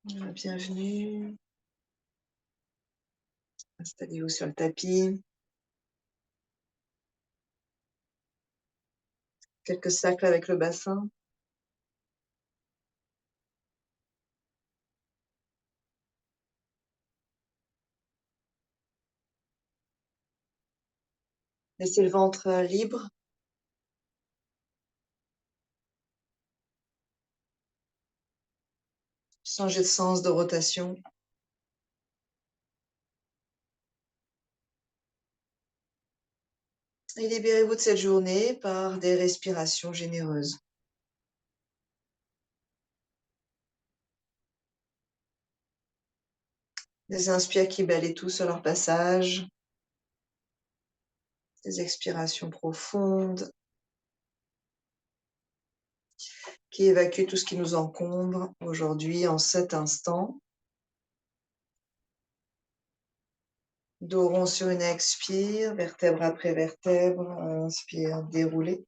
Bienvenue. Installez-vous sur le tapis. Quelques cercles avec le bassin. Laissez le ventre libre. Changez de sens de rotation. Et libérez-vous de cette journée par des respirations généreuses. Des inspires qui balayent tout sur leur passage. Des expirations profondes qui évacuent tout ce qui nous encombre aujourd'hui en cet instant. Dos rond sur une expire, vertèbre après vertèbre, inspire, déroulez.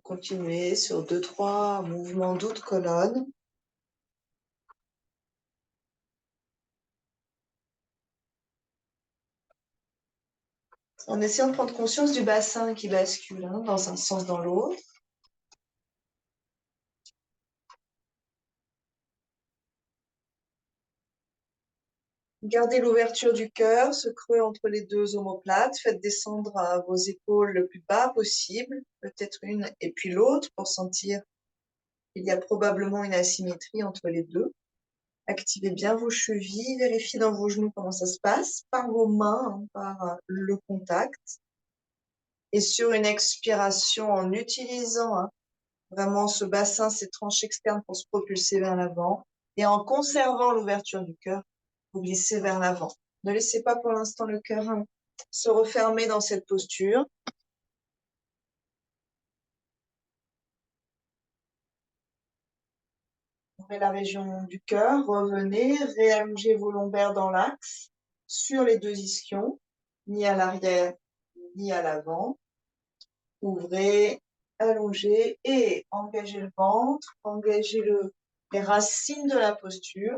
Continuez sur 2-3 mouvements doux de colonne. En essayant de prendre conscience du bassin qui bascule dans un sens dans l'autre. Gardez l'ouverture du cœur, ce creux entre les deux omoplates. Faites descendre vos épaules le plus bas possible, peut-être une et puis l'autre pour sentir qu'il y a probablement une asymétrie entre les deux. Activez bien vos chevilles, vérifiez dans vos genoux comment ça se passe, par vos mains, par le contact. Et sur une expiration, en utilisant vraiment ce bassin, ces tranches externes pour se propulser vers l'avant, et en conservant l'ouverture du cœur, vous glissez vers l'avant. Ne laissez pas pour l'instant le cœur se refermer dans cette posture. Ouvrez la région du cœur, revenez, réallongez vos lombaires dans l'axe, sur les deux ischions, ni à l'arrière, ni à l'avant. Ouvrez, allongez et engagez le ventre, engagez les racines de la posture.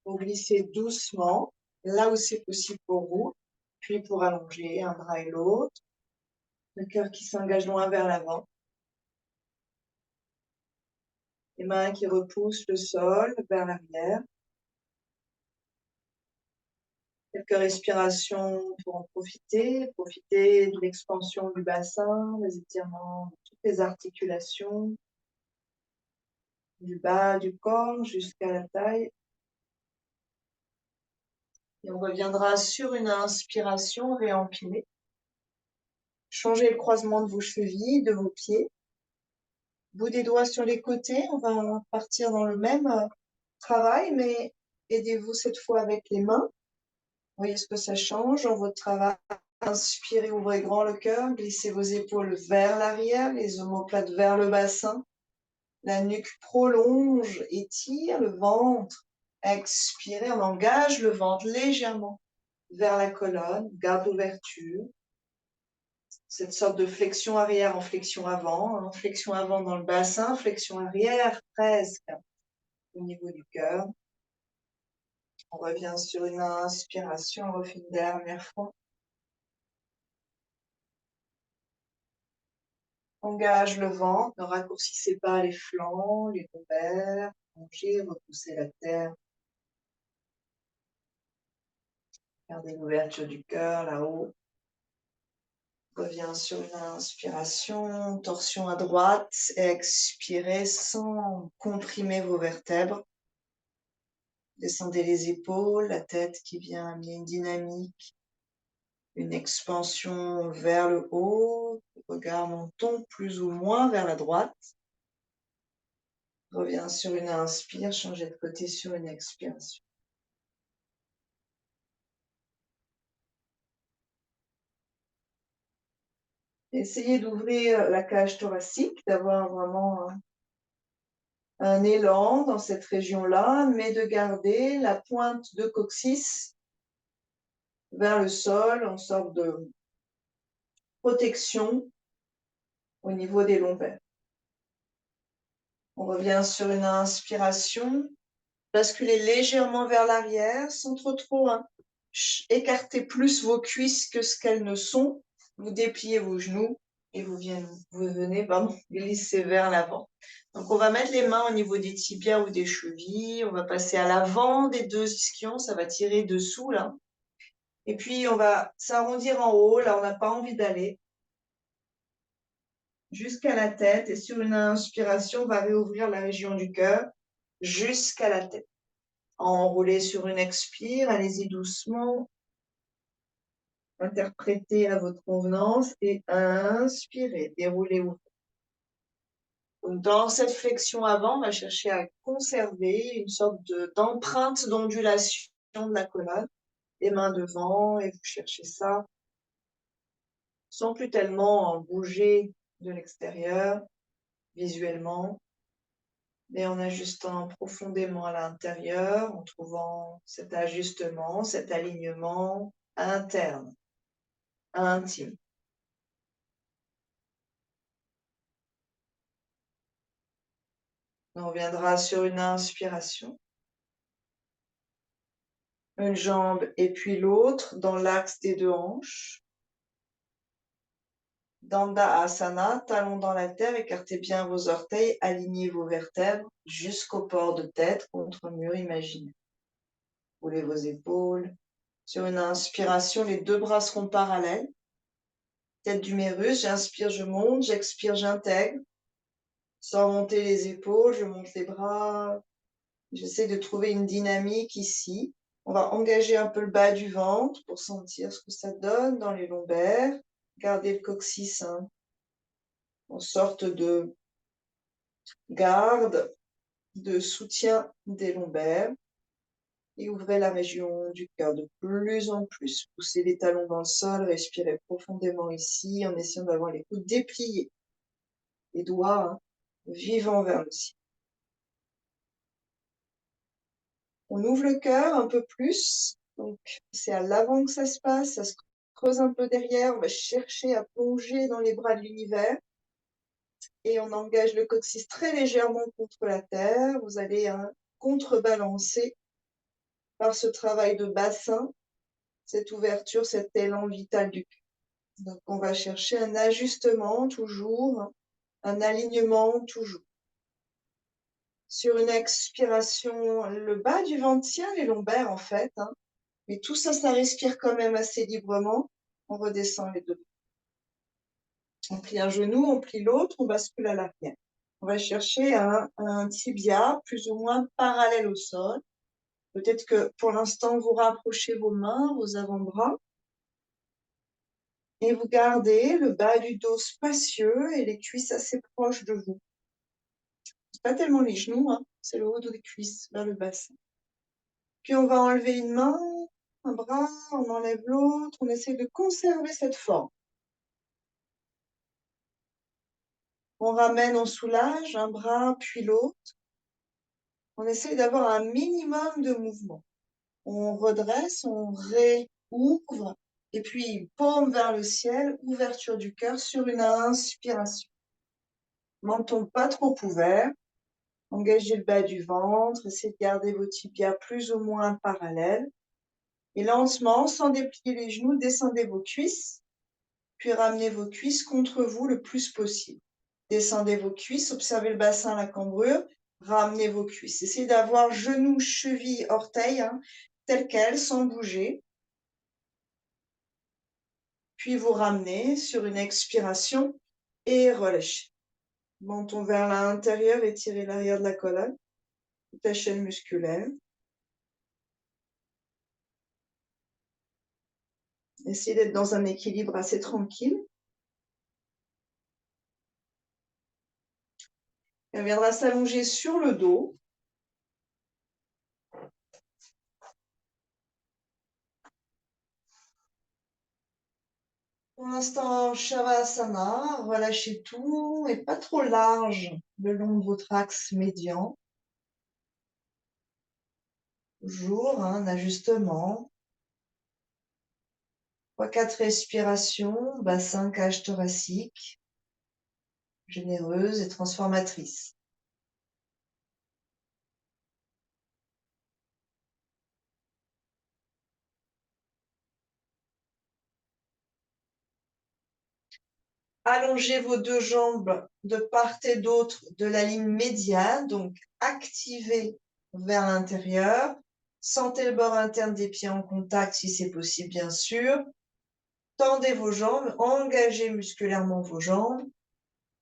Vous glissez doucement, là où c'est possible pour vous, puis pour allonger un bras et l'autre. Le cœur qui s'engage loin vers l'avant. Les mains qui repoussent le sol vers l'arrière. Quelques respirations pour en profiter. Profitez de l'expansion du bassin, des étirements de toutes les articulations, du bas du corps jusqu'à la taille. Et on reviendra sur une inspiration réempilée. Changez le croisement de vos chevilles, de vos pieds. Bout des doigts sur les côtés, on va partir dans le même travail, mais aidez-vous cette fois avec les mains. Voyez ce que ça change dans votre travail. Inspirez, ouvrez grand le cœur, glissez vos épaules vers l'arrière, les omoplates vers le bassin. La nuque prolonge, étire le ventre. Expirez, on engage le ventre légèrement vers la colonne, garde l'ouverture. Cette sorte de flexion arrière en flexion avant, flexion avant dans le bassin, flexion arrière presque au niveau du cœur. On revient sur une inspiration, on refait une dernière fois. Engage le ventre, ne raccourcissez pas les flancs, les lombaires, allongez, repoussez la terre. Gardez l'ouverture du cœur là-haut. Revient sur une inspiration, torsion à droite, expirez sans comprimer vos vertèbres. Descendez les épaules, la tête qui vient amener une dynamique, une expansion vers le haut, le regard menton plus ou moins vers la droite. Reviens sur une inspire, changez de côté sur une expiration. Essayez d'ouvrir la cage thoracique, d'avoir vraiment un élan dans cette région-là, mais de garder la pointe de coccyx vers le sol en sorte de protection au niveau des lombaires. On revient sur une inspiration. Basculez légèrement vers l'arrière, sans trop hein. Écartez plus vos cuisses que ce qu'elles ne sont. Vous dépliez vos genoux et vous venez glisser vers l'avant. Donc, on va mettre les mains au niveau des tibias ou des chevilles. On va passer à l'avant des deux ischions. Ça va tirer dessous, là. Et puis, on va s'arrondir en haut. Là, on n'a pas envie d'aller. Jusqu'à la tête. Et sur une inspiration, on va réouvrir la région du cœur jusqu'à la tête. Enroulez sur une expire. Allez-y doucement. Interprétez à votre convenance et inspirez. Déroulez-vous. Dans cette flexion avant, on va chercher à conserver une sorte d'empreinte d'ondulation de la colonne. Les mains devant et vous cherchez ça sans plus tellement bouger de l'extérieur visuellement, mais en ajustant profondément à l'intérieur, en trouvant cet ajustement, cet alignement interne, intime. On reviendra sur une inspiration. Une jambe et puis l'autre dans l'axe des deux hanches. Dandasana, talons dans la terre, écartez bien vos orteils, alignez vos vertèbres jusqu'au port de tête contre mur imaginaire. Roulez vos épaules. Sur une inspiration, les deux bras seront parallèles. Tête d'humérus, j'inspire, je monte, j'expire, j'intègre. Sans monter les épaules, je monte les bras. J'essaie de trouver une dynamique ici. On va engager un peu le bas du ventre pour sentir ce que ça donne dans les lombaires. Gardez le coccyx en sorte de garde, de soutien des lombaires. Et ouvrez la région du cœur de plus en plus. Poussez les talons dans le sol, respirez profondément ici en essayant d'avoir les coudes dépliés. Les doigts vivants vers le ciel. On ouvre le cœur un peu plus. Donc, c'est à l'avant que ça se passe. Ça se creuse un peu derrière. On va chercher à plonger dans les bras de l'univers. Et on engage le coccyx très légèrement contre la terre. Vous allez contrebalancer par ce travail de bassin, cette ouverture, cet élan vital du cœur. Donc, on va chercher un ajustement toujours, un alignement toujours. Sur une expiration, le bas du ventre tient les lombaires en fait, mais tout ça, ça respire quand même assez librement. On redescend les deux. On plie un genou, on plie l'autre, on bascule à l'arrière. On va chercher un tibia plus ou moins parallèle au sol. Peut-être que pour l'instant, vous rapprochez vos mains, vos avant-bras. Et vous gardez le bas du dos spacieux et les cuisses assez proches de vous. C'est pas tellement les genoux, c'est le haut des cuisses vers le bassin. Puis on va enlever une main, un bras, on enlève l'autre, on essaie de conserver cette forme. On ramène, on soulage un bras puis l'autre. On essaie d'avoir un minimum de mouvement. On redresse, on réouvre, et puis paume vers le ciel, ouverture du cœur sur une inspiration. Menton pas trop ouvert. Engagez le bas du ventre, essayez de garder vos tibias plus ou moins parallèles. Et lentement, sans déplier les genoux, descendez vos cuisses, puis ramenez vos cuisses contre vous le plus possible. Descendez vos cuisses, observez le bassin, la cambrure, ramenez vos cuisses. Essayez d'avoir genoux, chevilles, orteils, tels quels, sans bouger. Puis vous ramenez sur une expiration et relâchez. Menton vers l'intérieur, étirez l'arrière de la colonne, toute la chaîne musculaire. Essayez d'être dans un équilibre assez tranquille. Et on viendra s'allonger sur le dos. Pour l'instant, Shavasana, relâchez tout et pas trop large le long de votre axe médian. Toujours un ajustement. 3-4 respirations, bassin, cage thoracique, généreuse et transformatrice. Allongez vos deux jambes de part et d'autre de la ligne médiane, donc activez vers l'intérieur. Sentez le bord interne des pieds en contact si c'est possible, bien sûr. Tendez vos jambes, engagez musculairement vos jambes.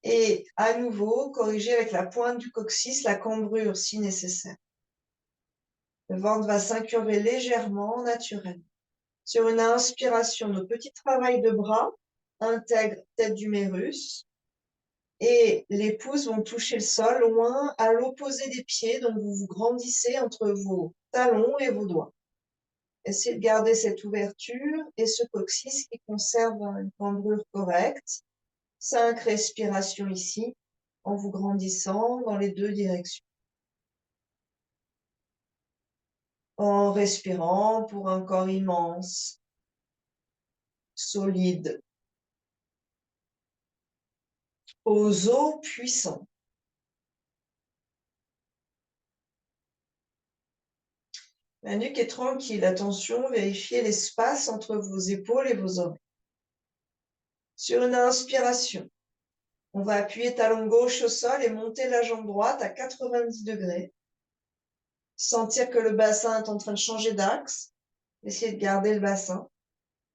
Et à nouveau, corrigez avec la pointe du coccyx la cambrure si nécessaire. Le ventre va s'incurver légèrement, naturellement. Sur une inspiration, nos petits travails de bras intègrent tête d'humérus et les pouces vont toucher le sol loin à l'opposé des pieds, donc vous vous grandissez entre vos talons et vos doigts. Essayez de garder cette ouverture et ce coccyx qui conserve une cambrure correcte. 5 respirations ici, en vous grandissant dans les deux directions. En respirant pour un corps immense, solide, aux os puissants. La nuque est tranquille. Attention, vérifiez l'espace entre vos épaules et vos oreilles. Sur une inspiration, on va appuyer talon gauche au sol et monter la jambe droite à 90 degrés. Sentir que le bassin est en train de changer d'axe. Essayez de garder le bassin.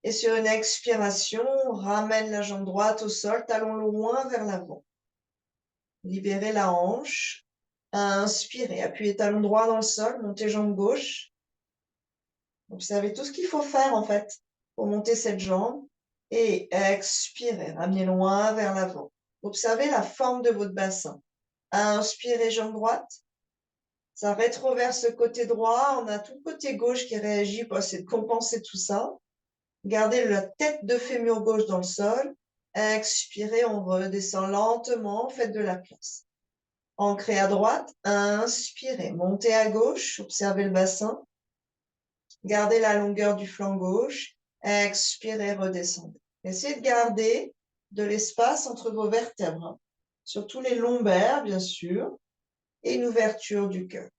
Et sur une expiration, on ramène la jambe droite au sol, talon loin vers l'avant. Libérez la hanche. Inspirez, appuyez talon droit dans le sol, montez jambe gauche. Observez tout ce qu'il faut faire en fait pour monter cette jambe. Et expirez, ramenez loin vers l'avant. Observez la forme de votre bassin. Inspirez, jambe droite. Ça rétroverse le côté droit. On a tout le côté gauche qui réagit pour essayer de compenser tout ça. Gardez la tête de fémur gauche dans le sol. Expirez, on redescend lentement, faites de la place. Ancrez à droite, inspirez, montez à gauche, observez le bassin. Gardez la longueur du flanc gauche, expirez, redescendez. Essayez de garder de l'espace entre vos vertèbres, surtout les lombaires, bien sûr, et une ouverture du cœur.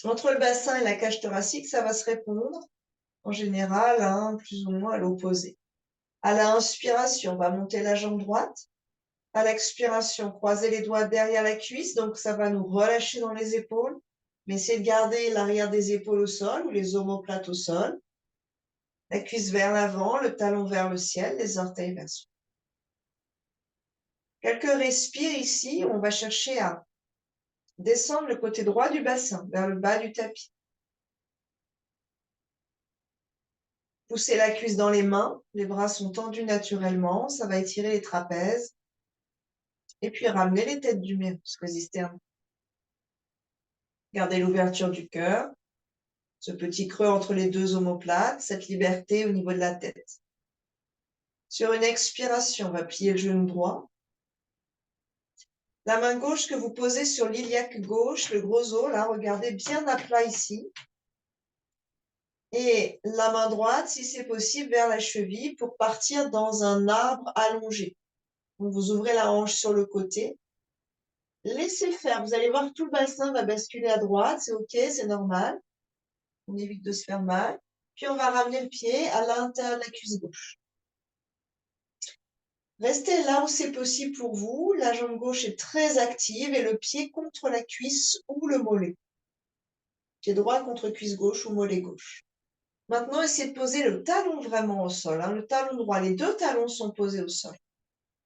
Entre le bassin et la cage thoracique, ça va se répondre, en général, plus ou moins à l'opposé. À l'inspiration, on va monter la jambe droite. À l'expiration, croisez les doigts derrière la cuisse, donc ça va nous relâcher dans les épaules. Mais essayez de garder l'arrière des épaules au sol ou les omoplates au sol. La cuisse vers l'avant, le talon vers le ciel, les orteils vers soi. Quelques respires ici, on va chercher à descendre le côté droit du bassin, vers le bas du tapis. Poussez la cuisse dans les mains, les bras sont tendus naturellement, ça va étirer les trapèzes. Et puis ramenez les têtes d'humérus, résistez un peu. Gardez l'ouverture du cœur, ce petit creux entre les deux omoplates, cette liberté au niveau de la tête. Sur une expiration, on va plier le genou droit. La main gauche que vous posez sur l'iliaque gauche, le gros os, là, regardez bien à plat ici. Et la main droite, si c'est possible, vers la cheville pour partir dans un arbre allongé. Donc, vous ouvrez la hanche sur le côté. Laissez faire. Vous allez voir que tout le bassin va basculer à droite. C'est OK, c'est normal. On évite de se faire mal. Puis, on va ramener le pied à l'intérieur de la cuisse gauche. Restez là où c'est possible pour vous. La jambe gauche est très active et le pied contre la cuisse ou le mollet. Pied droit contre cuisse gauche ou mollet gauche. Maintenant, essayez de poser le talon vraiment au sol. Le talon droit, les deux talons sont posés au sol.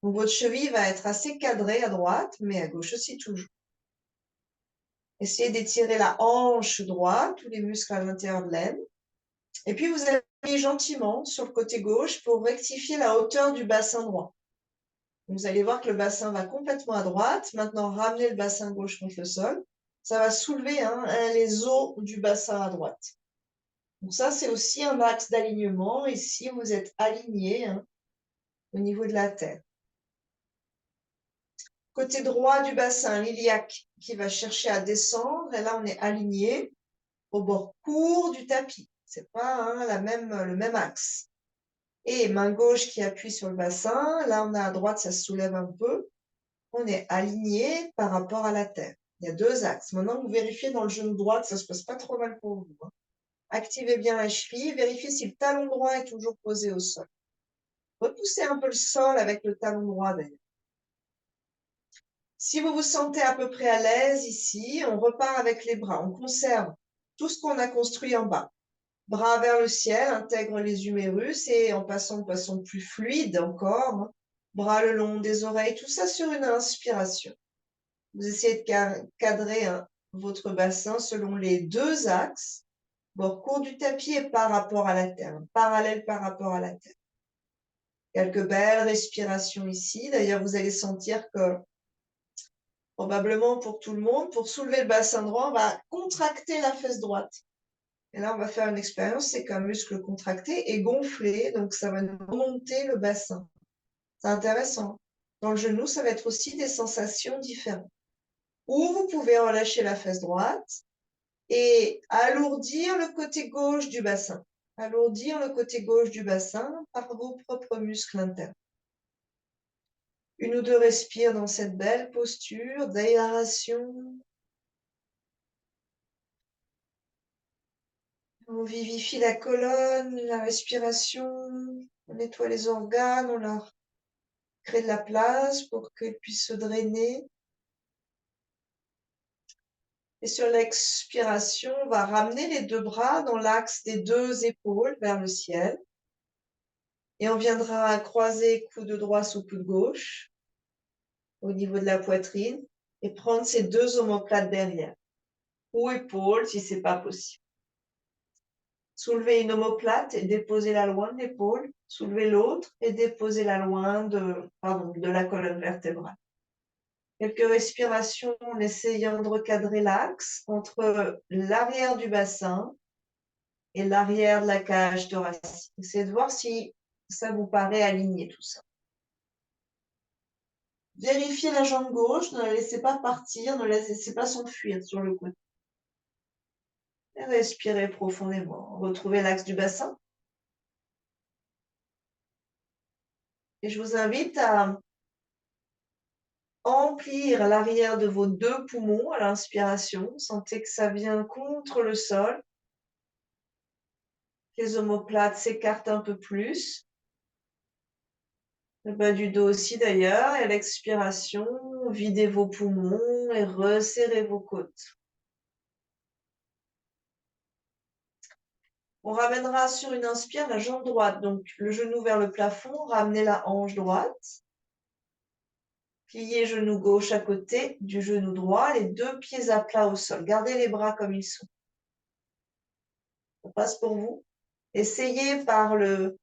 Donc, votre cheville va être assez cadrée à droite, mais à gauche aussi toujours. Essayez d'étirer la hanche droite, tous les muscles à l'intérieur de l'aine. Et puis, vous allez gentiment sur le côté gauche pour rectifier la hauteur du bassin droit. Vous allez voir que le bassin va complètement à droite. Maintenant, ramenez le bassin gauche contre le sol. Ça va soulever les os du bassin à droite. Donc ça, c'est aussi un axe d'alignement. Ici, vous êtes aligné au niveau de la terre. Côté droit du bassin, l'iliaque qui va chercher à descendre. Et là, on est aligné au bord court du tapis. C'est pas le même axe. Et main gauche qui appuie sur le bassin. Là, on a à droite, ça se soulève un peu. On est aligné par rapport à la terre. Il y a deux axes. Maintenant, vous vérifiez dans le genou droit que ça ne se passe pas trop mal pour vous. Activez bien la cheville. Vérifiez si le talon droit est toujours posé au sol. Repoussez un peu le sol avec le talon droit d'ailleurs. Si vous vous sentez à peu près à l'aise ici, on repart avec les bras. On conserve tout ce qu'on a construit en bas. Bras vers le ciel, intègre les humérus et en passant de façon plus fluide encore, bras le long des oreilles, tout ça sur une inspiration. Vous essayez de cadrer votre bassin selon les deux axes, bord court du tapis et par rapport à la terre, parallèle par rapport à la terre. Quelques belles respirations ici. D'ailleurs, vous allez sentir que probablement pour tout le monde, pour soulever le bassin droit, on va contracter la fesse droite. Et là, on va faire une expérience, c'est qu'un muscle contracté est gonflé, donc ça va nous remonter le bassin. C'est intéressant. Dans le genou, ça va être aussi des sensations différentes. Ou vous pouvez relâcher la fesse droite et alourdir le côté gauche du bassin. Alourdir le côté gauche du bassin par vos propres muscles internes. Une ou deux respires dans cette belle posture d'aération. On vivifie la colonne, la respiration, on nettoie les organes, on leur crée de la place pour qu'ils puissent se drainer. Et sur l'expiration, on va ramener les deux bras dans l'axe des deux épaules vers le ciel. Et on viendra croiser coude droit sous coude gauche au niveau de la poitrine et prendre ces deux omoplates derrière. Ou épaules si ce n'est pas possible. Soulevez une omoplate et déposez-la loin de l'épaule. Soulevez l'autre et déposez-la loin de la colonne vertébrale. Quelques respirations en essayant de recadrer l'axe entre l'arrière du bassin et l'arrière de la cage thoracique. Essayez de voir si ça vous paraît aligné tout ça. Vérifiez la jambe gauche, ne la laissez pas partir, ne la laissez pas s'enfuir sur le côté. Et respirez profondément. Retrouvez l'axe du bassin. Et je vous invite à emplir l'arrière de vos deux poumons à l'inspiration. Sentez que ça vient contre le sol. Les omoplates s'écartent un peu plus. Le bas du dos aussi d'ailleurs. Et à l'expiration, videz vos poumons et resserrez vos côtes. On ramènera sur une inspire la jambe droite, donc le genou vers le plafond, ramenez la hanche droite. Pliez genou gauche à côté du genou droit, les deux pieds à plat au sol. Gardez les bras comme ils sont. Ça passe pour vous. Essayez par de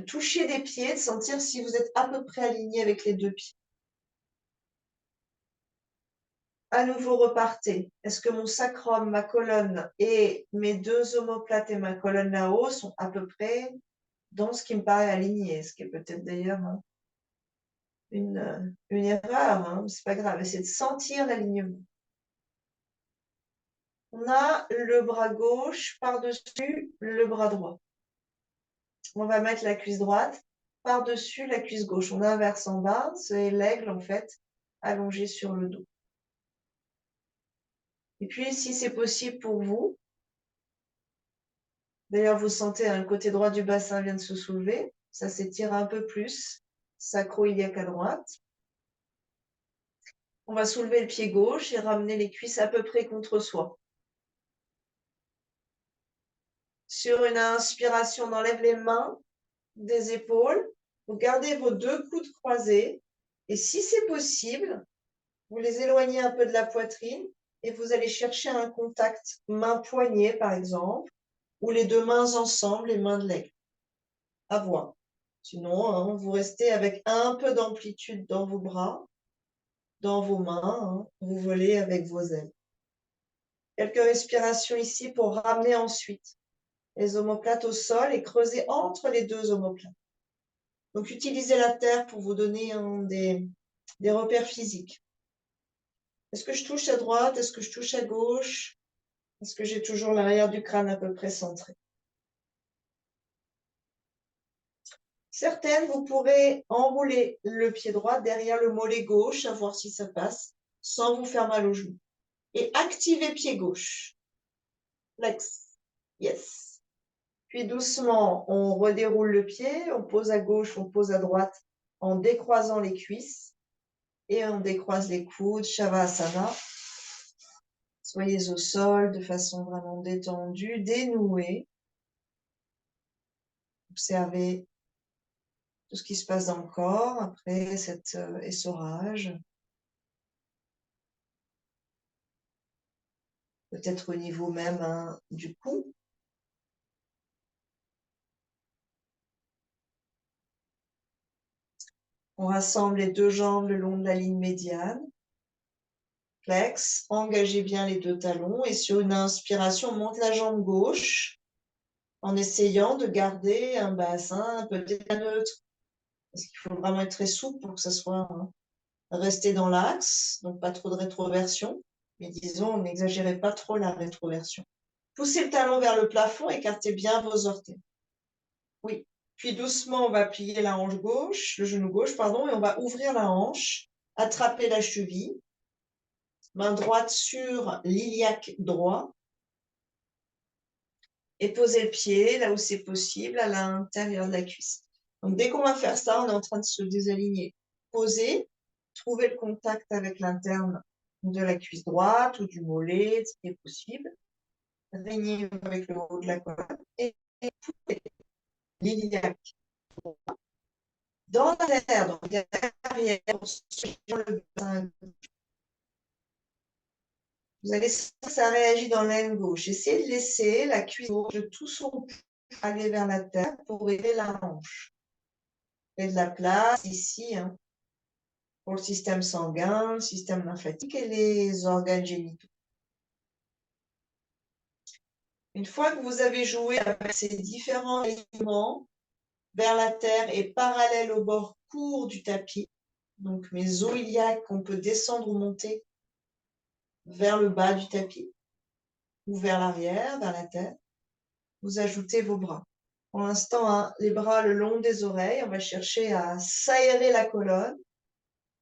toucher des pieds, de sentir si vous êtes à peu près aligné avec les deux pieds. À nouveau, repartez. Est-ce que mon sacrum, ma colonne et mes deux omoplates et ma colonne là-haut sont à peu près dans ce qui me paraît aligné, ce qui est peut-être d'ailleurs une erreur, hein, c'est pas grave. Essayez de sentir l'alignement. On a le bras gauche par-dessus le bras droit. On va mettre la cuisse droite par-dessus la cuisse gauche. On inverse en bas, c'est l'aigle en fait, allongé sur le dos. Et puis, si c'est possible pour vous, d'ailleurs, vous sentez le côté droit du bassin vient de se soulever, ça s'étire un peu plus, sacro-iliaque à droite. On va soulever le pied gauche et ramener les cuisses à peu près contre soi. Sur une inspiration, on enlève les mains des épaules, vous gardez vos deux coudes croisés et si c'est possible, vous les éloignez un peu de la poitrine et vous allez chercher un contact main-poignet par exemple, ou les deux mains ensemble, les mains de l'aigle. À voir. Sinon, hein, vous restez avec un peu d'amplitude dans vos bras, dans vos mains, hein, vous volez avec vos ailes. Quelques respirations ici pour ramener ensuite les omoplates au sol et creuser entre les deux omoplates. Donc, utilisez la terre pour vous donner des repères physiques. Est-ce que je touche à droite? Est-ce que je touche à gauche? Est-ce que j'ai toujours l'arrière du crâne à peu près centré? Certaines, vous pourrez enrouler le pied droit derrière le mollet gauche, à voir si ça passe, sans vous faire mal au genou. Et activez pied gauche. Flex. Yes. Puis doucement, on redéroule le pied, on pose à gauche, on pose à droite en décroisant les cuisses et on décroise les coudes, Shavasana. Soyez au sol de façon vraiment détendue, dénouée. Observez tout ce qui se passe dans le corps après cet essorage. Peut-être au niveau même du cou. On rassemble les deux jambes le long de la ligne médiane. Flex, engagez bien les deux talons et sur une inspiration, on monte la jambe gauche en essayant de garder un bassin peut-être neutre. Parce qu'il faut vraiment être très souple pour que ça soit resté dans l'axe, donc pas trop de rétroversion. Mais disons, n'exagérez pas trop la rétroversion. Poussez le talon vers le plafond, écartez bien vos orteils. Oui. Puis doucement, on va plier la hanche gauche, le genou gauche, pardon, et on va ouvrir la hanche, attraper la cheville, main droite sur l'iliaque droit, et poser le pied là où c'est possible, à l'intérieur de la cuisse. Donc, dès qu'on va faire ça, on est en train de se désaligner. Posez, trouvez le contact avec l'interne de la cuisse droite ou du mollet, ce qui est possible. Alignez avec le haut de la colonne et pouvez l'iliaque dans la terre, donc derrière, le bassin. Vous allez sentir que ça réagit dans l'aine gauche. Essayez de laisser la cuisse gauche de tout son poids aller vers la terre pour aider la hanche. Et de la place ici pour le système sanguin, le système lymphatique et les organes génitaux. Une fois que vous avez joué avec ces différents éléments vers la terre et parallèle au bord court du tapis, donc mes os iliaques qu'on peut descendre ou monter vers le bas du tapis ou vers l'arrière, vers la terre, vous ajoutez vos bras. Pour l'instant, les bras le long des oreilles, on va chercher à s'aérer la colonne,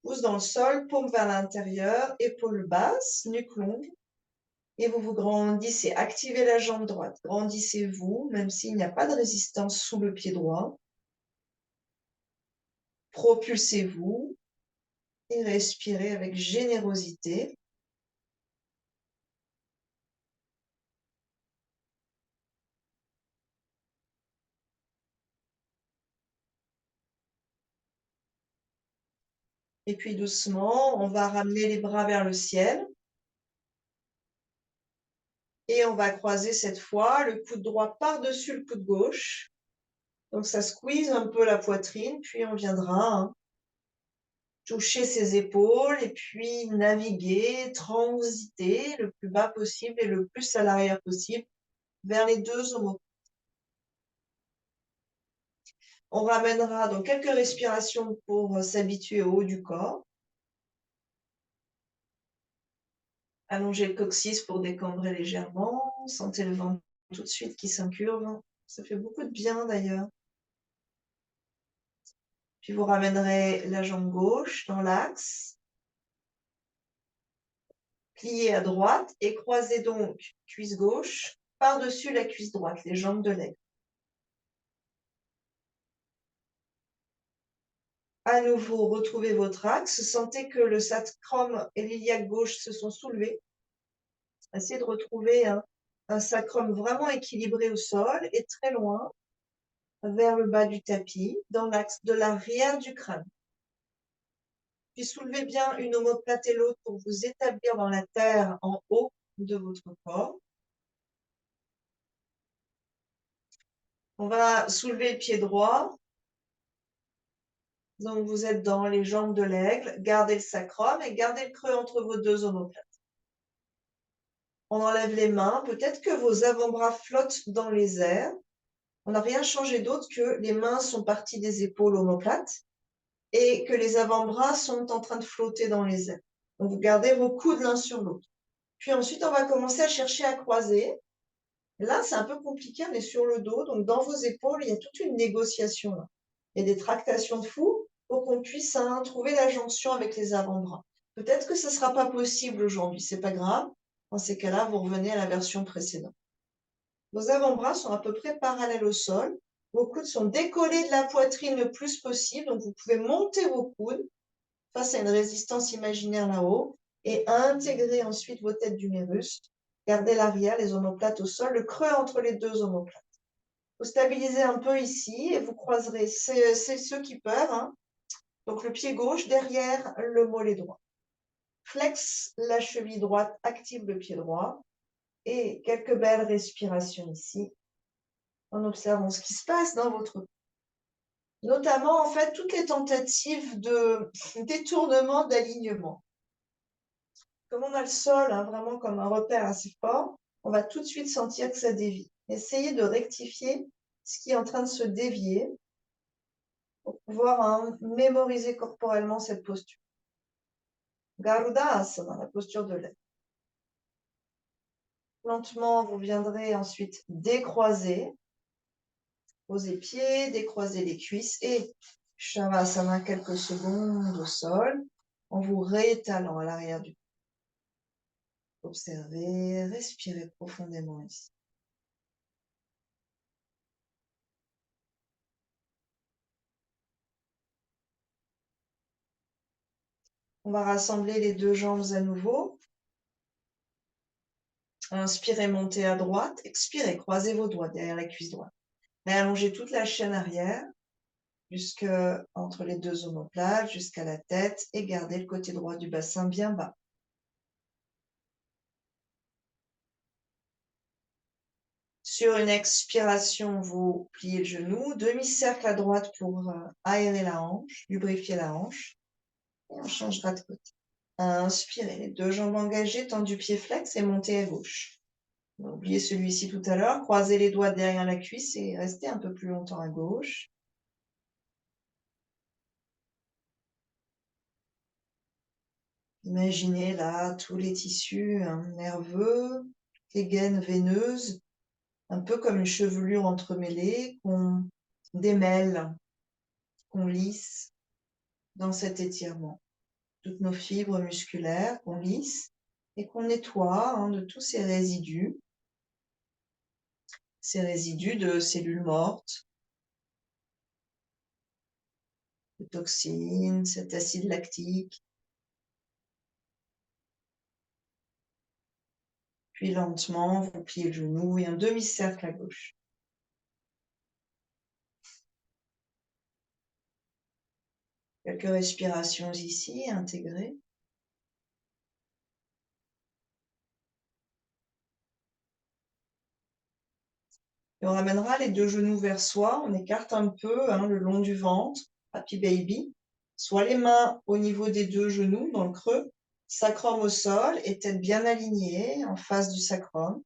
pouce dans le sol, paume vers l'intérieur, épaules basses, nuque longue, et vous vous grandissez. Activez la jambe droite, grandissez-vous, même s'il n'y a pas de résistance sous le pied droit. Propulsez-vous et respirez avec générosité. Et puis doucement, on va ramener les bras vers le ciel. Et on va croiser cette fois le coude droit par-dessus le coude gauche. Donc ça squeeze un peu la poitrine, puis on viendra toucher ses épaules et puis naviguer, transiter le plus bas possible et le plus à l'arrière possible vers les deux omoplates. On ramènera donc quelques respirations pour s'habituer au haut du corps. Allongez le coccyx pour décambrer légèrement. Sentez le ventre tout de suite qui s'incurve. Ça fait beaucoup de bien d'ailleurs. Puis vous ramènerez la jambe gauche dans l'axe. Pliez à droite et croisez donc cuisse gauche par-dessus la cuisse droite, les jambes de l'aigle. À nouveau, retrouvez votre axe. Sentez que le sacrum et l'iliaque gauche se sont soulevés. Essayez de retrouver un sacrum vraiment équilibré au sol et très loin vers le bas du tapis, dans l'axe de l'arrière du crâne. Puis soulevez bien une omoplate et l'autre pour vous établir dans la terre en haut de votre corps. On va soulever le pied droit. Donc, vous êtes dans les jambes de l'aigle. Gardez le sacrum et gardez le creux entre vos deux omoplates. On enlève les mains. Peut-être que vos avant-bras flottent dans les airs. On n'a rien changé d'autre que les mains sont parties des épaules omoplates et que les avant-bras sont en train de flotter dans les airs. Donc, vous gardez vos coudes l'un sur l'autre. Puis ensuite, on va commencer à chercher à croiser. Là, c'est un peu compliqué, on est sur le dos. Donc, dans vos épaules, il y a toute une négociation là. Il y a des tractations de fou pour qu'on puisse trouver la jonction avec les avant-bras. Peut-être que ce ne sera pas possible aujourd'hui, c'est pas grave. Dans ces cas-là, vous revenez à la version précédente. Vos avant-bras sont à peu près parallèles au sol. Vos coudes sont décollés de la poitrine le plus possible. Donc, vous pouvez monter vos coudes face à une résistance imaginaire là-haut et intégrer ensuite vos têtes d'humérus. Gardez l'arrière, les omoplates au sol, le creux entre les deux omoplates. Vous stabilisez un peu ici et vous croiserez, c'est ceux qui peuvent, hein. Donc le pied gauche derrière le mollet droit. Flex la cheville droite, active le pied droit et quelques belles respirations ici en observant ce qui se passe dans votre corps. Notamment en fait toutes les tentatives de détournement, d'alignement. Comme on a le sol hein, vraiment comme un repère assez fort, on va tout de suite sentir que ça dévie. Essayez de rectifier ce qui est en train de se dévier pour pouvoir hein, mémoriser corporellement cette posture. Garudasana, la posture de l'air. Lentement, vous viendrez ensuite décroiser, poser pied, décroiser les cuisses et Shavasana quelques secondes au sol en vous réétalant à l'arrière du corps. Observez, respirez profondément ici. On va rassembler les deux jambes à nouveau. Inspirez, montez à droite. Expirez, croisez vos doigts derrière la cuisse droite. Allongez toute la chaîne arrière jusque entre les deux omoplates, jusqu'à la tête et gardez le côté droit du bassin bien bas. Sur une expiration, vous pliez le genou, demi-cercle à droite pour aérer la hanche, lubrifier la hanche. Et on changera de côté. Inspirez, les deux jambes engagées, tendu pied flex et montez à gauche. Oubliez celui-ci tout à l'heure, croisez les doigts derrière la cuisse et restez un peu plus longtemps à gauche. Imaginez là tous les tissus nerveux, les gaines veineuses, un peu comme une chevelure entremêlée qu'on démêle, qu'on lisse dans cet étirement. Toutes nos fibres musculaires qu'on lisse et qu'on nettoie hein, de tous ces résidus de cellules mortes, de toxines, cet acide lactique. Puis lentement, vous pliez le genou et un demi-cercle à gauche. Quelques respirations ici, intégrées. Et on ramènera les deux genoux vers soi, on écarte un peu hein, le long du ventre, Happy Baby. Soit les mains au niveau des deux genoux, dans le creux, sacrum au sol et tête bien alignée en face du sacrum.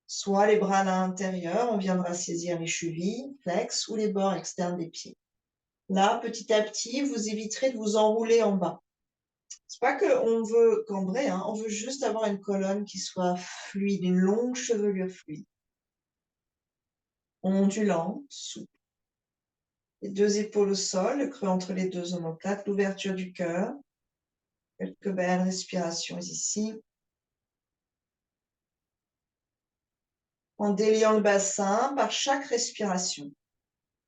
Soit les bras à l'intérieur, on viendra saisir les chevilles, flex ou les bords externes des pieds. Là, petit à petit, vous éviterez de vous enrouler en bas. C'est pas qu'on veut cambrer, hein, on veut juste avoir une colonne qui soit fluide, une longue chevelure fluide. Ondulante, souple. Les deux épaules au sol, le creux entre les deux omoplates, l'ouverture du cœur. Quelques belles respirations ici. En déliant le bassin par chaque respiration.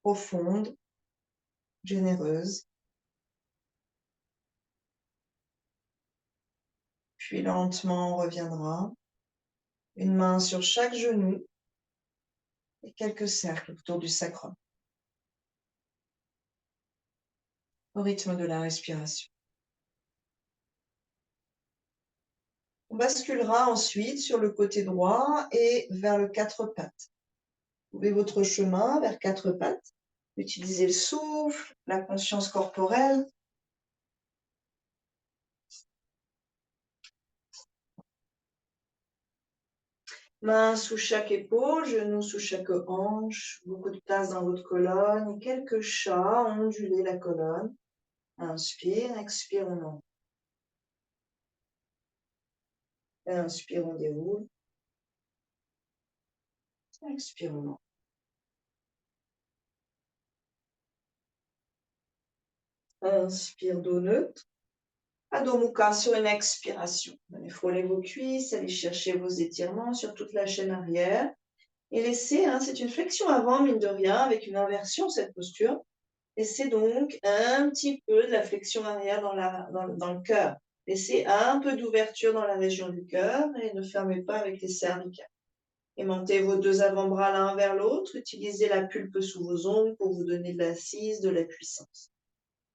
Profonde, généreuse. Puis lentement, on reviendra. Une main sur chaque genou et quelques cercles autour du sacrum. Au rythme de la respiration. On basculera ensuite sur le côté droit et vers le quatre pattes. Trouvez votre chemin vers quatre pattes. Utilisez le souffle, la conscience corporelle. Main sous chaque épaule, genou sous chaque hanche, beaucoup de place dans votre colonne, quelques chats, ondulez la colonne. Inspire, expire, on en. Inspire, on déroule. Expire, on en. Inspire, dos neutre. Adho Mukha sur une expiration. Allez frôler vos cuisses, allez chercher vos étirements sur toute la chaîne arrière. Et laissez, hein, c'est une flexion avant, mine de rien, avec une inversion, cette posture. Laissez donc un petit peu de la flexion arrière dans le cœur. Laissez un peu d'ouverture dans la région du cœur et ne fermez pas avec les cervicales. Aimantez vos deux avant-bras l'un vers l'autre. Utilisez la pulpe sous vos ongles pour vous donner de l'assise, de la puissance.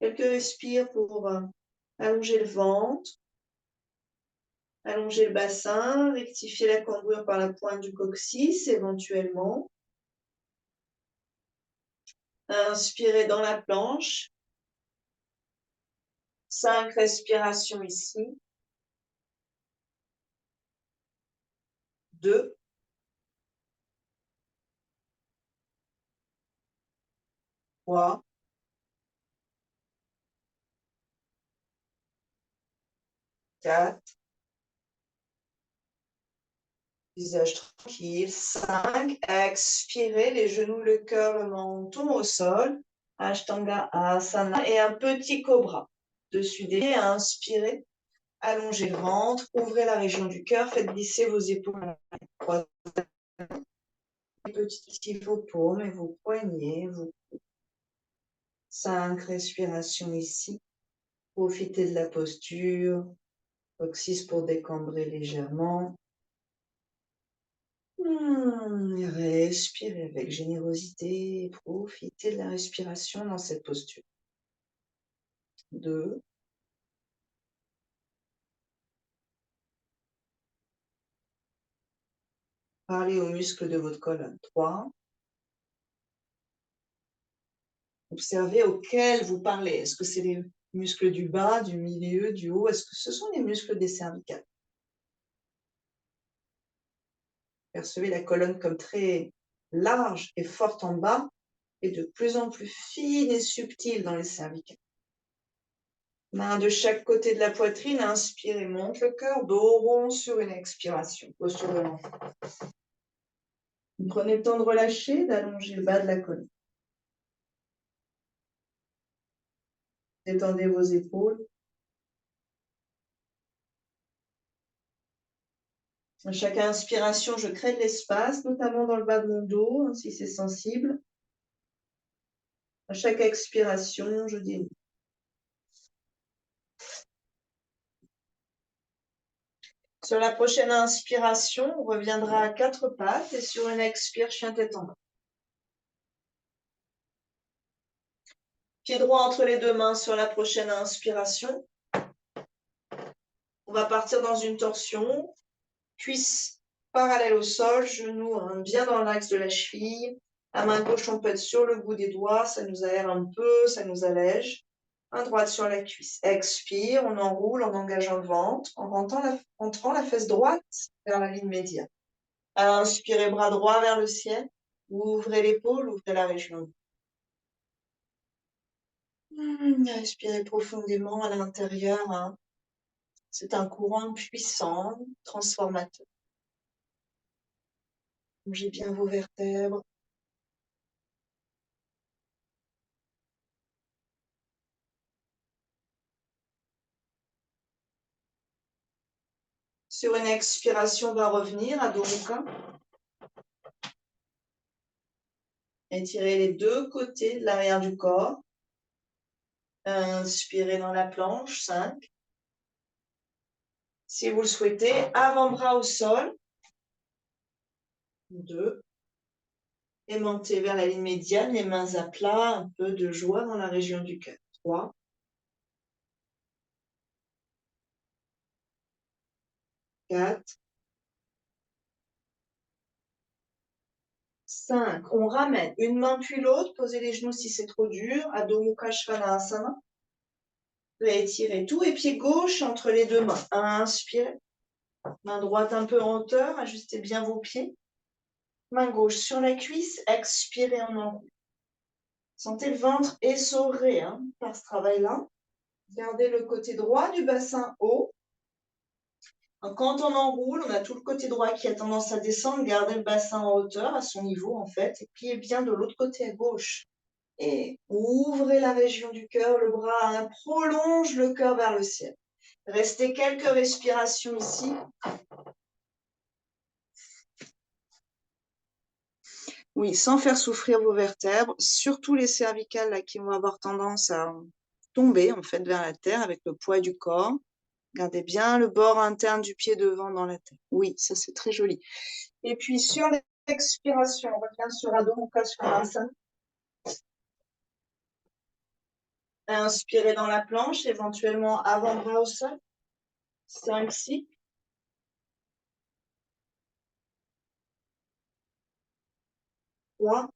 Quelques respires pour allonger le ventre, allonger le bassin, rectifier la cambrure par la pointe du coccyx éventuellement. Inspirez dans la planche. 5 respirations ici. 2. 3. 4. Visage tranquille. 5. Expirez, les genoux, le cœur, le menton au sol. Ashtanga Asana et un petit cobra. Dessus des pieds, inspirez. Allongez le ventre, ouvrez la région du cœur, faites glisser vos épaules. Petit vos paumes et vos poignets. 5 respirations ici. Profitez de la posture. Coccyx pour décambrer légèrement. Respirez avec générosité. Profitez de la respiration dans cette posture. 2. Parlez aux muscles de votre colonne. 3. Observez auxquels vous parlez. Est-ce que c'est les muscles du bas, du milieu, du haut? Est-ce que ce sont les muscles des cervicales? Percevez la colonne comme très large et forte en bas et de plus en plus fine et subtile dans les cervicales. Main de chaque côté de la poitrine, inspirez, monte le cœur, dos rond sur une expiration, posture de l'enfant. Prenez le temps de relâcher, d'allonger le bas de la colonne. Détendez vos épaules. À chaque inspiration, je crée de l'espace, notamment dans le bas de mon dos, hein, si c'est sensible. À chaque expiration, je diminue. Sur la prochaine inspiration, on reviendra à 4 pattes et sur une expire, chien tête en bas. Pied droit entre les deux mains sur la prochaine inspiration. On va partir dans une torsion. Cuisse parallèle au sol, genou bien dans l'axe de la cheville. La main gauche, on peut être sur le bout des doigts, ça nous aère un peu, ça nous allège. Main droite sur la cuisse. Expire, on enroule en engageant le ventre, en rentrant la fesse droite vers la ligne médiane. Inspirez, bras droit vers le ciel. Ouvrez l'épaule, ouvrez la région. Respirez profondément à l'intérieur. Hein. C'est un courant puissant, transformateur. Bougez bien vos vertèbres. Sur une expiration, on va revenir à dos Mukha. Étirez les deux côtés de l'arrière du corps. Inspirez dans la planche, 5. Si vous le souhaitez, avant-bras au sol. 2. Aimantez vers la ligne médiane, les mains à plat, un peu de joie dans la région du cœur. 3. 4. 5. On ramène une main puis l'autre, posez les genoux si c'est trop dur, Adho Mukha Svanasana. Réétirez tout et pied gauche entre les deux mains. Inspirez. Main droite un peu en hauteur, ajustez bien vos pieds. Main gauche sur la cuisse, expirez en enroule. Sentez le ventre essoré par ce travail-là. Gardez le côté droit du bassin haut. Quand on enroule, on a tout le côté droit qui a tendance à descendre. Gardez le bassin en hauteur, à son niveau en fait, et pliez bien de l'autre côté à gauche. Et ouvrez la région du cœur, le bras prolonge le cœur vers le ciel. Restez quelques respirations ici. Oui, sans faire souffrir vos vertèbres, surtout les cervicales là, qui vont avoir tendance à tomber en fait vers la terre avec le poids du corps. Gardez bien le bord interne du pied devant dans la terre. Oui, ça c'est très joli. Et puis sur l'expiration, on revient sur Adho Mukha Svanasana. Inspirez dans la planche, éventuellement avant-bras au sol. 5 cycles. 3.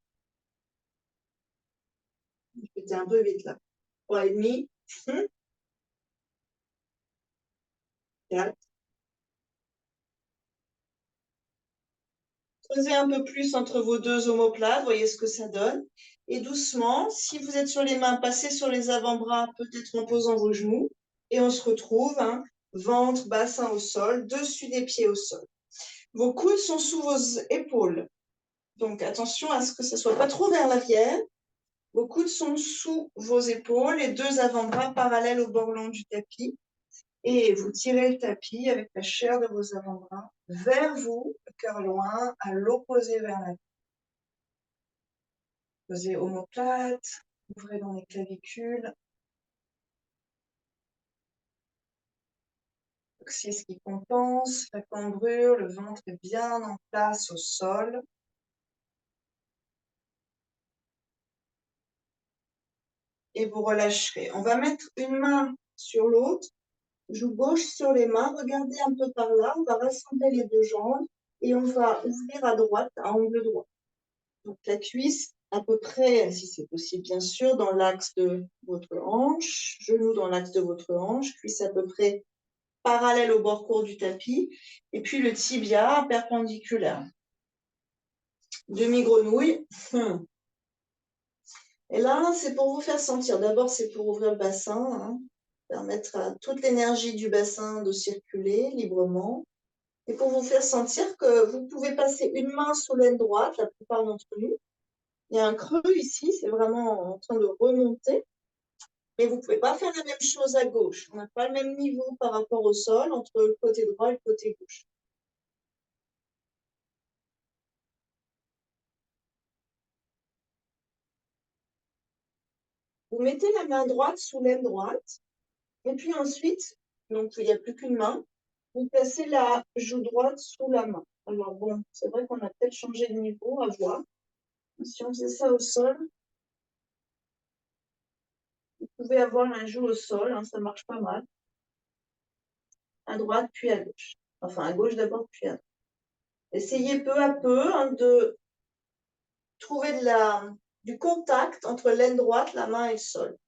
J'étais un peu vite là. 3 et demi. 4. Creusez un peu plus entre vos deux omoplates, voyez ce que ça donne. Et doucement, si vous êtes sur les mains, passez sur les avant-bras, peut-être en posant vos genoux. Et on se retrouve, hein, ventre, bassin au sol, dessus des pieds au sol. Vos coudes sont sous vos épaules. Donc attention à ce que ça ne soit pas trop vers l'arrière. Vos coudes sont sous vos épaules, les deux avant-bras parallèles au bord long du tapis. Et vous tirez le tapis avec la chair de vos avant-bras vers vous, le cœur loin, à l'opposé vers la tête. Posez omoplate, ouvrez dans les clavicules. C'est ce qui compense la cambrure, le ventre est bien en place au sol. Et vous relâcherez. On va mettre une main sur l'autre, joue gauche sur les mains, regardez un peu par là, on va rassembler les deux jambes et on va ouvrir à droite, à angle droit. Donc la cuisse à peu près, si c'est possible bien sûr, dans l'axe de votre hanche, genou dans l'axe de votre hanche, cuisse à peu près parallèle au bord court du tapis, et puis le tibia perpendiculaire. Demi-grenouille. Et là, c'est pour vous faire sentir. D'abord, c'est pour ouvrir le bassin, hein, permettre à toute l'énergie du bassin de circuler librement. Et pour vous faire sentir que vous pouvez passer une main sous l'aine droite, la plupart d'entre nous. Il y a un creux ici, c'est vraiment en train de remonter. Mais vous ne pouvez pas faire la même chose à gauche. On n'a pas le même niveau par rapport au sol entre le côté droit et le côté gauche. Vous mettez la main droite sous l'aine droite. Et puis ensuite, donc il n'y a plus qu'une main, vous placez la joue droite sous la main. Alors bon, c'est vrai qu'on a peut-être changé de niveau, à voir. Si on faisait ça au sol, vous pouvez avoir la joue au sol, hein, ça marche pas mal. À droite, puis à gauche. Enfin, à gauche d'abord, puis à droite. Essayez peu à peu, hein, de trouver du contact entre l'aine droite, la main et le sol.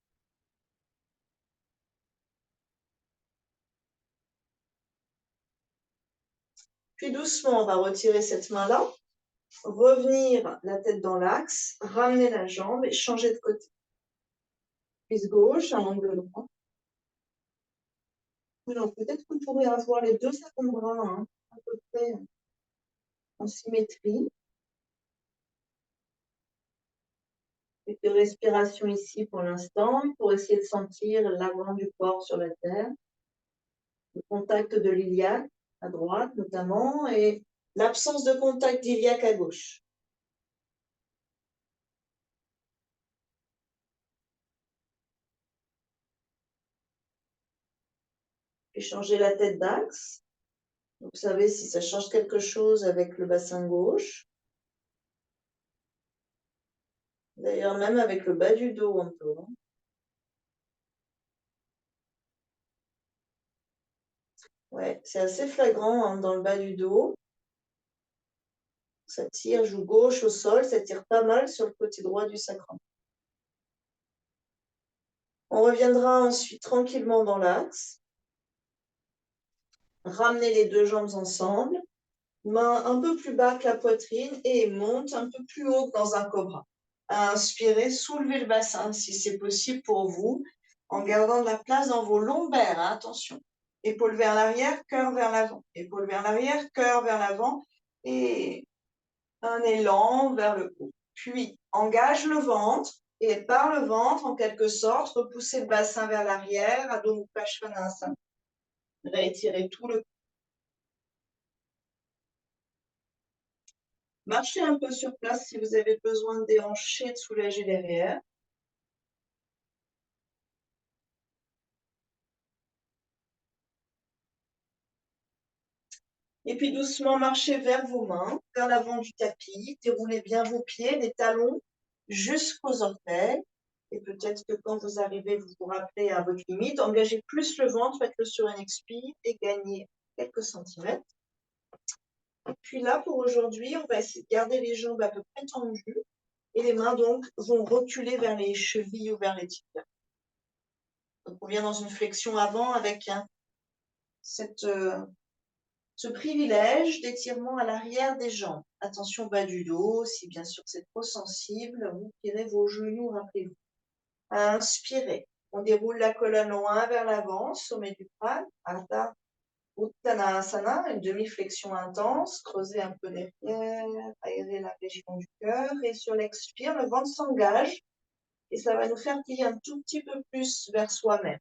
Puis doucement, on va retirer cette main-là, revenir la tête dans l'axe, ramener la jambe et changer de côté. Cuisse gauche, à angle droit. Alors, peut-être que vous pourrez avoir les deux avant-bras, hein, à peu près en symétrie. Quelques respirations ici pour l'instant, pour essayer de sentir l'avant du corps sur la terre, le contact de l'iliaque à droite notamment, et l'absence de contact d'iliaque à gauche. Et changer la tête d'axe. Vous savez si ça change quelque chose avec le bassin gauche. D'ailleurs, même avec le bas du dos un peu. Ouais, c'est assez flagrant, hein, dans le bas du dos. Ça tire, joue gauche au sol, ça tire pas mal sur le côté droit du sacrum. On reviendra ensuite tranquillement dans l'axe. Ramenez les deux jambes ensemble. Main un peu plus bas que la poitrine et monte un peu plus haut dans un cobra. Inspirez, soulevez le bassin si c'est possible pour vous, en gardant de la place dans vos lombaires, hein, attention. Épaules vers l'arrière, cœur vers l'avant. Épaules vers l'arrière, cœur vers l'avant. Et un élan vers le haut. Puis, engage le ventre et par le ventre, en quelque sorte, repoussez le bassin vers l'arrière, Adho Mukha Svanasana. Rétirez tout le Marchez un peu sur place si vous avez besoin de déhancher, de soulager derrière. Et puis doucement, marchez vers vos mains, vers l'avant du tapis. Déroulez bien vos pieds, les talons jusqu'aux orteils. Et peut-être que quand vous arrivez, vous vous rappelez à votre limite. Engagez plus le ventre, faites-le sur une expire et gagnez quelques centimètres. Et puis là, pour aujourd'hui, on va essayer de garder les jambes à peu près tendues. Et les mains, donc, vont reculer vers les chevilles ou vers les tibias. Donc, on vient dans une flexion avant avec ce privilège d'étirement à l'arrière des jambes. Attention bas du dos, si bien sûr c'est trop sensible, vous tirez vos genoux, rappelez-vous. Inspirez. On déroule la colonne loin vers l'avant, sommet du crâne, Ardha Uttanasana, une demi-flexion intense, creusez un peu derrière, aérez la région du cœur, et sur l'expire, le ventre s'engage, et ça va nous faire plier un tout petit peu plus vers soi-même.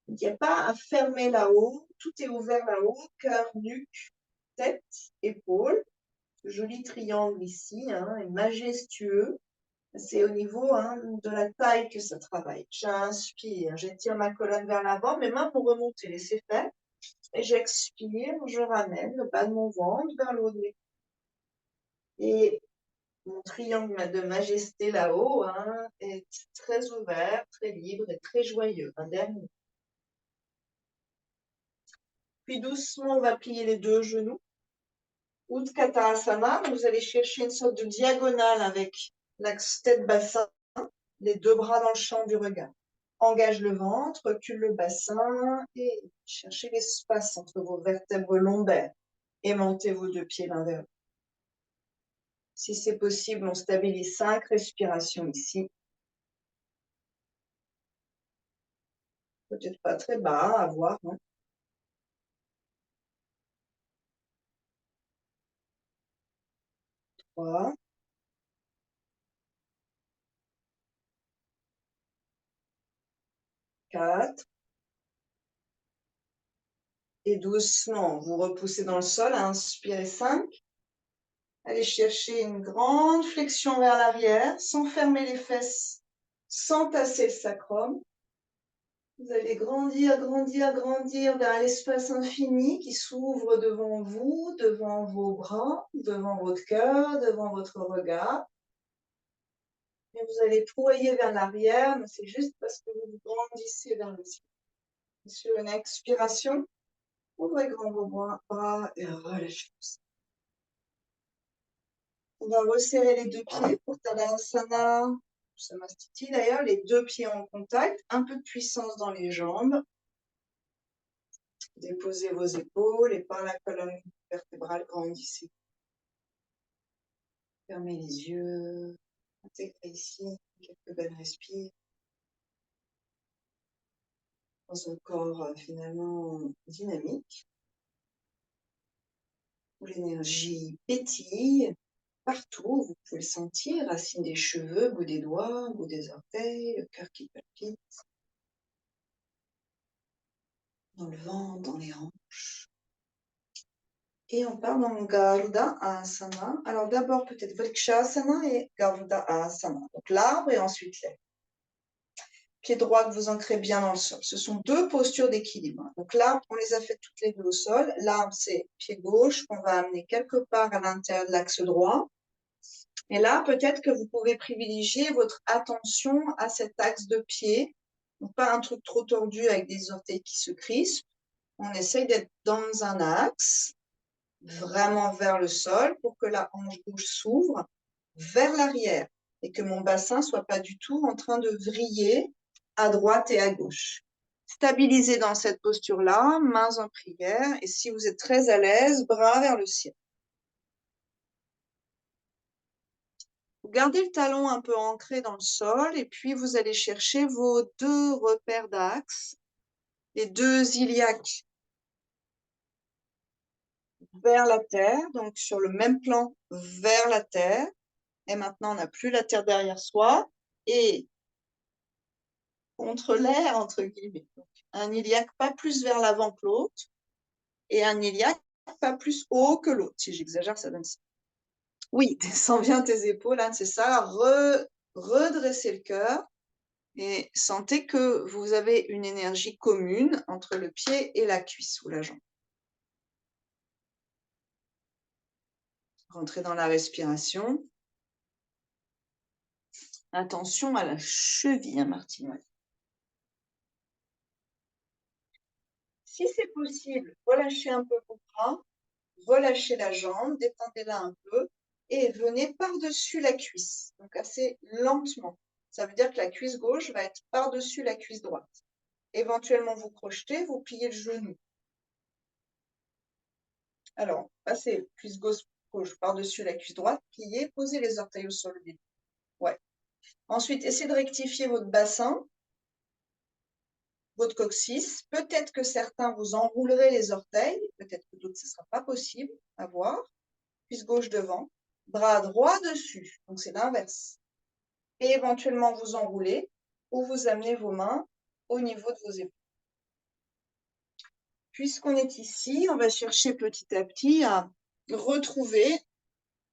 Il n'y a pas à fermer là-haut, tout est ouvert là-haut, cœur, nuque, tête, épaules. Ce joli triangle ici, est majestueux. C'est au niveau de la taille que ça travaille. J'inspire, j'étire ma colonne vers l'avant, mes mains vont remonter, laissez faire. Et j'expire, je ramène le bas de mon ventre vers le haut de mes. Et mon triangle de majesté là-haut est très ouvert, très libre et très joyeux. Un dernier. Puis doucement, on va plier les deux genoux. Utkatasana, vous allez chercher une sorte de diagonale avec l'axe tête-bassin, les deux bras dans le champ du regard. Engage le ventre, recule le bassin et cherchez l'espace entre vos vertèbres lombaires. Aimantez vos deux pieds l'un vers l'autre. Si c'est possible, on stabilise 5 respirations ici. Peut-être pas très bas, à voir. 3, 4. Et doucement, vous repoussez dans le sol, inspirez 5. Allez chercher une grande flexion vers l'arrière, sans fermer les fesses, sans tasser le sacrum. Vous allez grandir, grandir, grandir vers l'espace infini qui s'ouvre devant vous, devant vos bras, devant votre cœur, devant votre regard. Et vous allez ployer vers l'arrière, mais c'est juste parce que vous grandissez vers le ciel. Sur une expiration, ouvrez grand vos bras et relâchez-vous. On va resserrer les deux pieds pour Tadasana, Samastiti d'ailleurs, les deux pieds en contact, un peu de puissance dans les jambes. Déposez vos épaules et par la colonne vertébrale, grandissez. Fermez les yeux, intégrez ici quelques belles respires. Dans un corps finalement dynamique, où l'énergie pétille partout, vous pouvez le sentir, racines des cheveux, bout des doigts, bout des orteils, le cœur qui palpite, dans le ventre, dans les hanches. Et on part dans Garuda Asana. Alors d'abord peut-être Vrikshasana et Garuda Asana. Donc l'arbre et ensuite l'aile. Pied droit que vous ancrez bien dans le sol. Ce sont deux postures d'équilibre. Donc l'arbre, on les a fait toutes les deux au sol. L'arbre, c'est pied gauche qu'on va amener quelque part à l'intérieur de l'axe droit. Et là, peut-être que vous pouvez privilégier votre attention à cet axe de pied. Donc pas un truc trop tordu avec des orteils qui se crispent. On essaye d'être dans un axe, vraiment vers le sol, pour que la hanche gauche s'ouvre vers l'arrière et que mon bassin soit pas du tout en train de vriller à droite et à gauche. Stabilisez dans cette posture-là, mains en prière, et si vous êtes très à l'aise, bras vers le ciel. Vous gardez le talon un peu ancré dans le sol, et puis vous allez chercher vos deux repères d'axe, les deux iliaques vers la terre, donc sur le même plan vers la terre. Et maintenant, on n'a plus la terre derrière soi, et contre l'air, entre guillemets. Donc, un iliaque pas plus vers l'avant que l'autre, et un iliaque pas plus haut que l'autre. Si j'exagère, ça donne ça. Oui, descends bien tes épaules, hein, c'est ça. Redressez le cœur et sentez que vous avez une énergie commune entre le pied et la cuisse ou la jambe. Rentrez dans la respiration. Attention à la cheville, hein, Martine. Ouais. Si c'est possible, relâchez un peu vos bras, relâchez la jambe, détendez-la un peu et venez par-dessus la cuisse, donc assez lentement. Ça veut dire que la cuisse gauche va être par-dessus la cuisse droite. Éventuellement, vous crochetez, vous pliez le genou. Alors, passez cuisse gauche par-dessus la cuisse droite, pliez, posez les orteils au sol au début. Ouais. Ensuite, essayez de rectifier votre bassin, votre coccyx. Peut-être que certains vous enroulerez les orteils, peut-être que d'autres, ce ne sera pas possible à voir. Cuisse gauche devant, bras droit dessus, donc c'est l'inverse. Et éventuellement, vous enroulez ou vous amenez vos mains au niveau de vos épaules. Puisqu'on est ici, on va chercher petit à petit à retrouver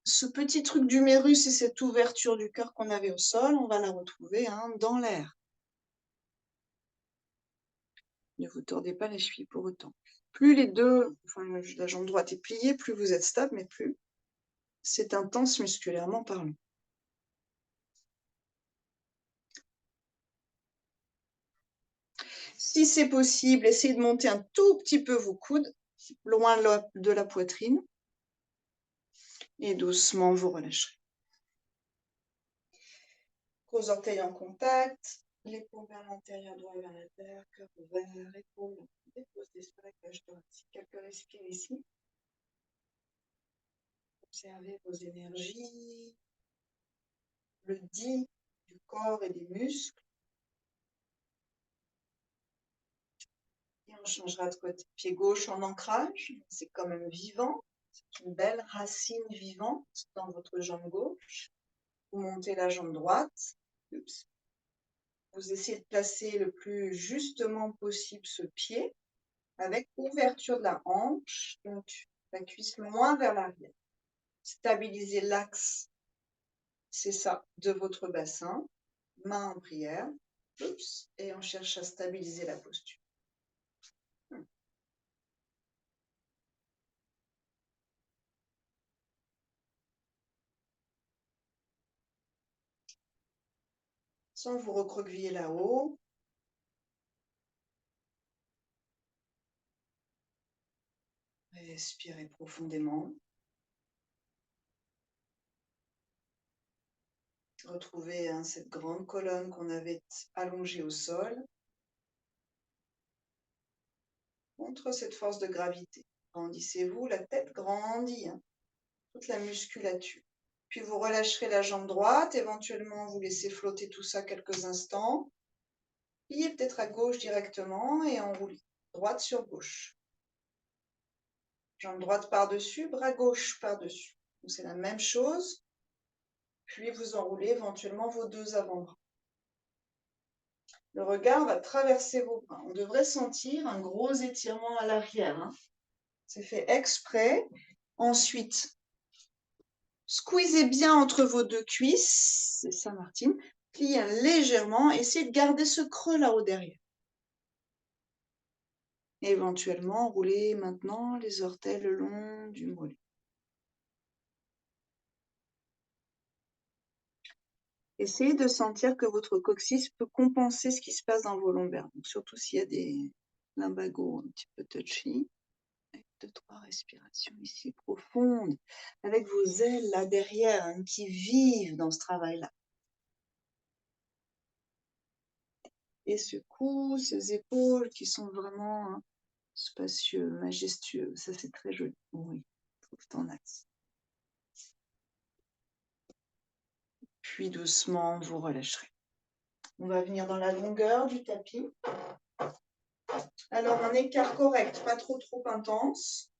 ce petit truc d'humérus et cette ouverture du cœur qu'on avait au sol, on va la retrouver dans l'air. Ne vous tordez pas les chevilles pour autant. Plus les deux, enfin, la jambe droite est pliée, plus vous êtes stable, mais plus c'est intense musculairement parlant. Si c'est possible, essayez de monter un tout petit peu vos coudes, loin de la poitrine, et doucement vous relâcherez. Gros orteils en contact, l'épaule vers l'intérieur, doigt vers l'intérieur, cœur ouvert, épaule, déposez sur la cage thoracique. Quelques respires ici. Observez vos énergies, le dit du corps et des muscles. Et on changera de côté. Pied gauche en ancrage, c'est quand même vivant. C'est une belle racine vivante dans votre jambe gauche. Vous montez la jambe droite. Oups. Vous essayez de placer le plus justement possible ce pied avec ouverture de la hanche, donc la cuisse loin vers l'arrière. Stabilisez l'axe, c'est ça, de votre bassin. Main en prière. Oups. Et on cherche à stabiliser la posture. Sans vous recroqueviller là-haut. Respirez profondément. Retrouvez cette grande colonne qu'on avait allongée au sol. Contre cette force de gravité. Grandissez-vous, la tête grandit, toute la musculature. Puis vous relâcherez la jambe droite, éventuellement vous laissez flotter tout ça quelques instants. Pliez peut-être à gauche directement et enroulez. Droite sur gauche. Jambe droite par-dessus, bras gauche par-dessus. C'est la même chose. Puis vous enroulez éventuellement vos deux avant-bras. Le regard va traverser vos bras. On devrait sentir un gros étirement à l'arrière. C'est fait exprès. Ensuite, squeezez bien entre vos deux cuisses. C'est ça, Martine. Pliez légèrement. Essayez de garder ce creux là-haut derrière. Éventuellement, roulez maintenant les orteils le long du mollet. Essayez de sentir que votre coccyx peut compenser ce qui se passe dans vos lombaires. Donc, surtout s'il y a des lumbagos un petit peu touchy. 2-3 respirations ici profondes, avec vos ailes là derrière qui vivent dans ce travail-là. Et ce cou, ces épaules qui sont vraiment spacieux, majestueux. Ça, c'est très joli. Oui, tout en axe. Puis doucement, vous relâcherez. On va venir dans la longueur du tapis. Alors, un écart correct, pas trop intense.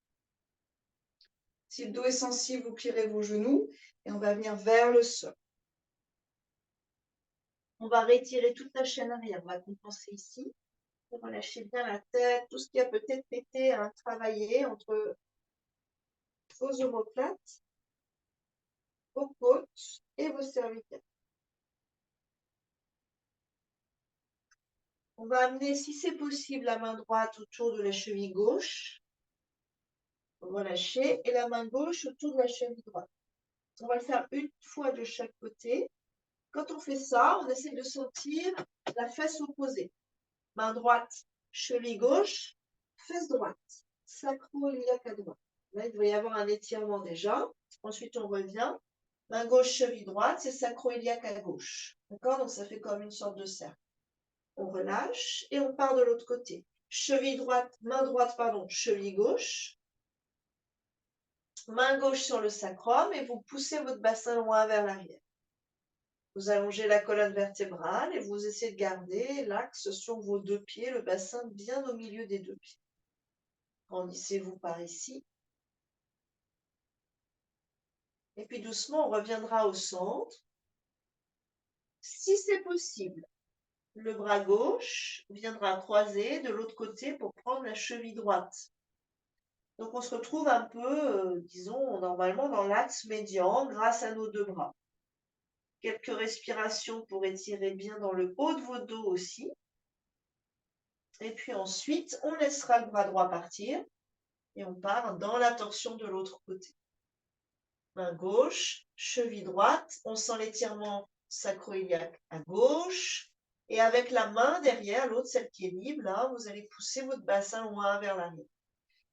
Si le dos est sensible, vous plierez vos genoux et on va venir vers le sol. On va retirer toute la chaîne arrière. On va compenser ici. Relâchez bien la tête, tout ce qui a peut-être été travaillé entre vos omoplates. vos côtes et vos cervicales. On va amener, si c'est possible, la main droite autour de la cheville gauche. Relâchez. Et la main gauche autour de la cheville droite. On va le faire une fois de chaque côté. Quand on fait ça, on essaie de sentir la fesse opposée. Main droite, cheville gauche, fesse droite, sacro-iliaque à droite. Là, il doit y avoir un étirement déjà. Ensuite, on revient. Main gauche, cheville droite, c'est sacro-iliaque à gauche. D'accord? Donc, ça fait comme une sorte de cercle. On relâche et on part de l'autre côté. Cheville droite, main droite, pardon, cheville gauche. Main gauche sur le sacrum et vous poussez votre bassin loin vers l'arrière. Vous allongez la colonne vertébrale et vous essayez de garder l'axe sur vos deux pieds, le bassin bien au milieu des deux pieds. Grandissez-vous par ici. Et puis doucement, on reviendra au centre. Si c'est possible, le bras gauche viendra croiser de l'autre côté pour prendre la cheville droite. Donc on se retrouve un peu, disons, normalement dans l'axe médian grâce à nos deux bras. Quelques respirations pour étirer bien dans le haut de vos dos aussi. Et puis ensuite, on laissera le bras droit partir et on part dans la torsion de l'autre côté. Main gauche, cheville droite, on sent l'étirement sacro-iliaque à gauche. Et avec la main derrière, l'autre, celle qui est libre, là, vous allez pousser votre bassin loin vers l'arrière.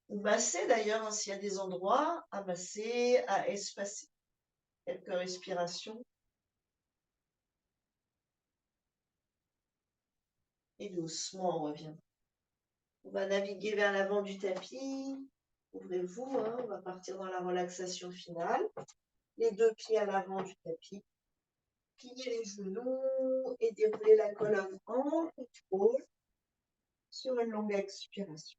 Vous massez d'ailleurs, hein, s'il y a des endroits à masser, à espacer. Quelques respirations. Et doucement, on revient. On va naviguer vers l'avant du tapis. Ouvrez-vous, hein, on va partir dans la relaxation finale. Les deux pieds à l'avant du tapis. Pliez les genoux et déroulez la colonne en contrôle sur une longue expiration.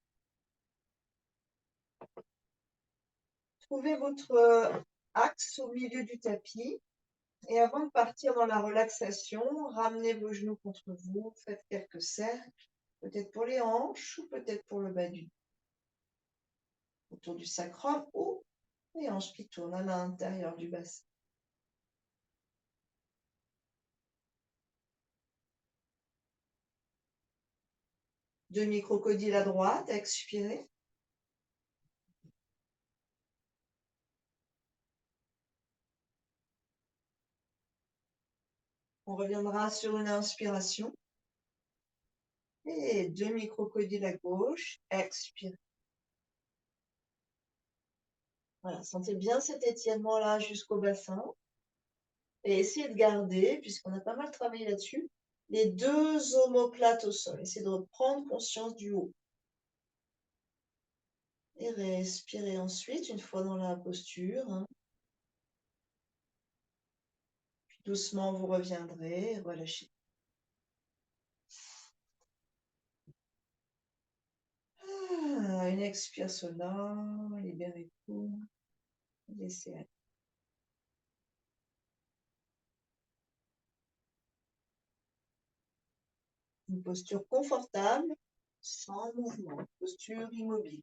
Trouvez votre axe au milieu du tapis et avant de partir dans la relaxation, ramenez vos genoux contre vous, faites quelques cercles, peut-être pour les hanches ou peut-être pour le bas du dos. Autour du sacrum ou les hanches qui tournent à l'intérieur du bassin. Demi-crocodile à droite, expirez. On reviendra sur une inspiration. Et demi-crocodile à gauche, expirez. Voilà, sentez bien cet étirement-là jusqu'au bassin. Et essayez de garder, puisqu'on a pas mal travaillé là-dessus, les deux omoplates au sol. Essayez de prendre conscience du haut. Et respirez ensuite, une fois dans la posture. Hein. Puis doucement, vous reviendrez, relâchez. Ah, une expire cela, libérez tout, laissez aller. Une posture confortable, sans mouvement, posture immobile.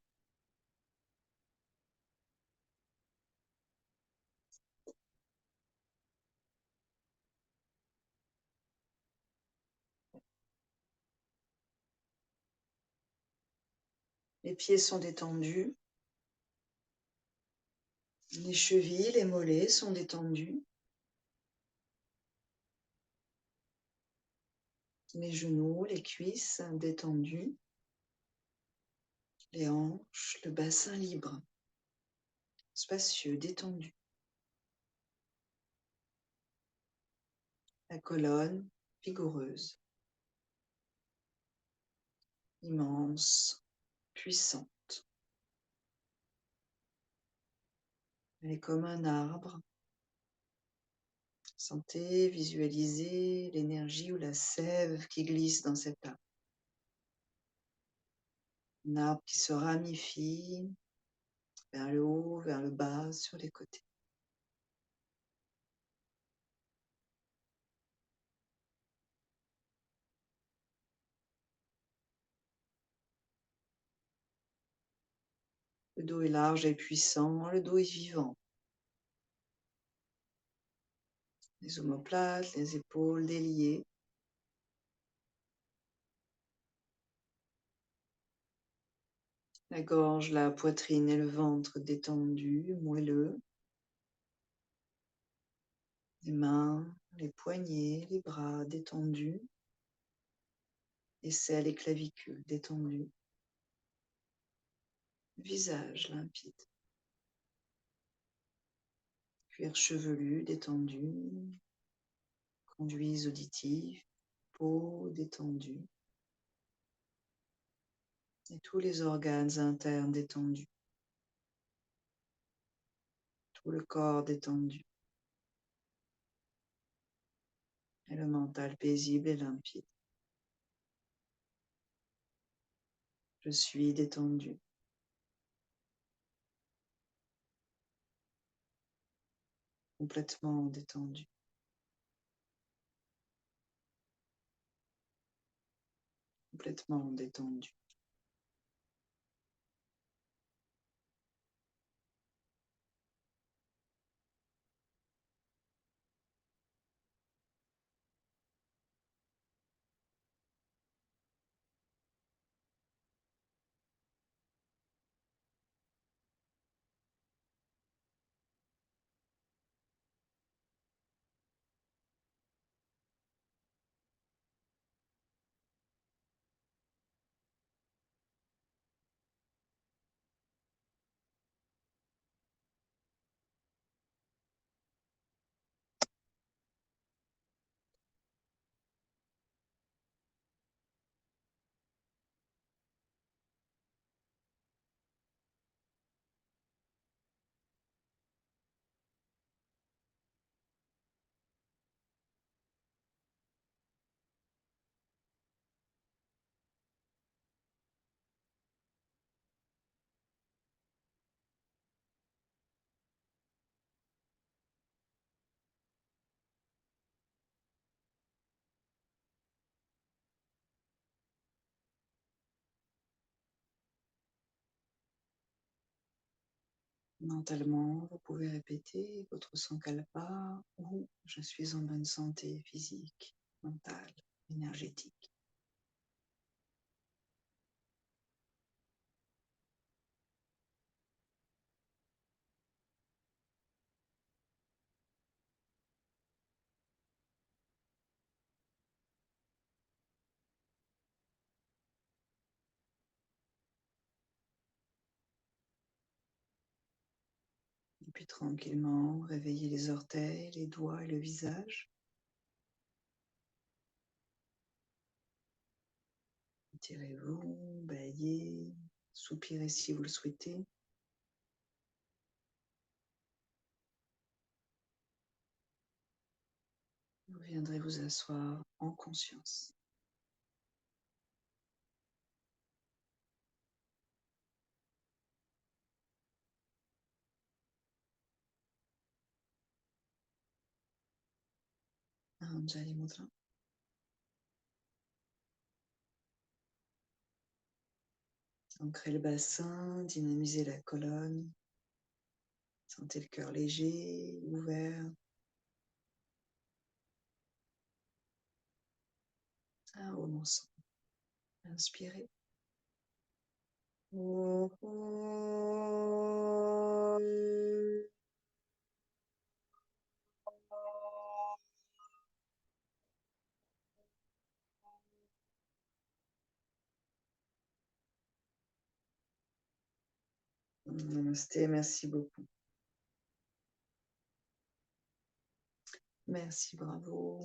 Les pieds sont détendus. Les chevilles, les mollets sont détendus. Les genoux, les cuisses détendus. Les hanches, le bassin libre. Spacieux, détendu. La colonne vigoureuse. Immense, puissante. Elle est comme un arbre. Sentez, visualisez l'énergie ou la sève qui glisse dans cet arbre. Un arbre qui se ramifie vers le haut, vers le bas, sur les côtés. Le dos est large et puissant, le dos est vivant. Les omoplates, les épaules déliées. La gorge, la poitrine et le ventre détendus, moelleux. Les mains, les poignets, les bras détendus. Aisselles et clavicules détendus. Visage limpide. Cuir chevelu détendu. Conduits auditifs, peau détendue. Et tous les organes internes détendus. Tout le corps détendu. Et le mental paisible et limpide. Je suis détendu. Complètement détendu. Complètement détendu. Mentalement, vous pouvez répéter votre sankalpa ou je suis en bonne santé physique, mentale, énergétique. Et puis tranquillement, réveillez les orteils, les doigts et le visage. Étirez-vous, baillez, soupirez si vous le souhaitez. Vous viendrez vous asseoir en conscience. Anjali Mudra. Ancrez le bassin, dynamisez la colonne. Sentez le cœur léger, ouvert. Un haut ensemble. Inspirez. Namasté, merci beaucoup. Merci, bravo.